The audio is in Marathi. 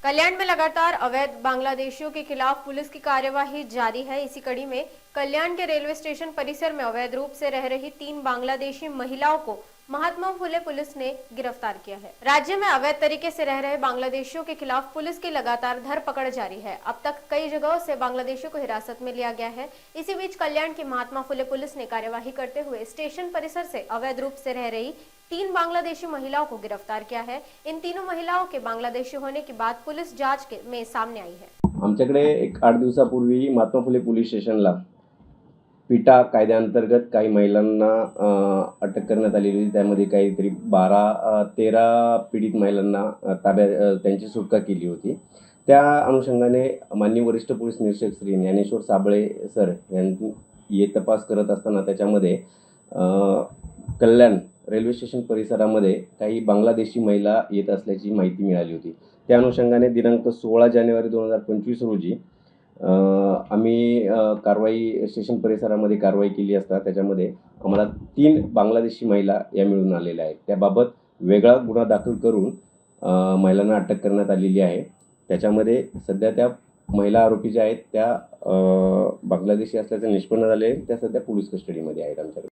कल्याण में लगातार अवैध बांग्लादेशियों के खिलाफ पुलिस की कार्यवाही जारी है। इसी कड़ी में कल्याण के रेलवे स्टेशन परिसर में अवैध रूप से रह रही 3 बांग्लादेशी महिलाओं को महात्मा फुले पुलिस ने गिरफ्तार किया है। राज्य में अवैध तरीके से रह रहे बांग्लादेशियों के खिलाफ पुलिस की लगातार धरपकड़ जारी है। अब तक कई जगहों से बांग्लादेशियों को हिरासत में लिया गया है। इसी बीच कल्याण की महात्मा फुले पुलिस ने कार्यवाही करते हुए स्टेशन परिसर से अवैध रूप से रह रही 3 बांग्लादेशी महिलाओं को गिरफ्तार किया है। इन तीनों महिलाओं के बांग्लादेशी होने की बात पुलिस जांच में सामने आई है। आमच्याकडे एक 8 दिवसापूर्वी महात्मा फुले पोलीस स्टेशनला पिटा कायद्याअंतर्गत काही महिलांना अटक करण्यात आलेली होती। त्यामध्ये काहीतरी 13 पीडित महिलांना त्यांची सुटका केली होती। त्या अनुषंगाने माननीय वरिष्ठ पोलीस निरीक्षक श्री ज्ञानेश्वर साबळे सर यांनी हे तपास करत असताना त्याच्यामध्ये कल्याण रेल्वे स्टेशन परिसरामध्ये काही बांग्लादेशी महिला येत असल्याची माहिती मिळाली होती। त्या अनुषंगाने दिनांक 16 जानेवारी 2025 रोजी आम्ही कारवाई स्टेशन परिसरामध्ये कारवाई केली असता त्याच्यामध्ये आम्हाला 3 बांग्लादेशी महिला या मिळून आलेल्या आहेत। त्याबाबत वेगळा गुन्हा दाखल करून महिलांना अटक करण्यात आलेली आहे। त्याच्यामध्ये सध्या त्या महिला आरोपी ज्या आहेत त्या बांग्लादेशी असल्याचे निष्पन्न झाले। त्या सध्या पोलीस कस्टडीमध्ये आहेत आमच्याकडे।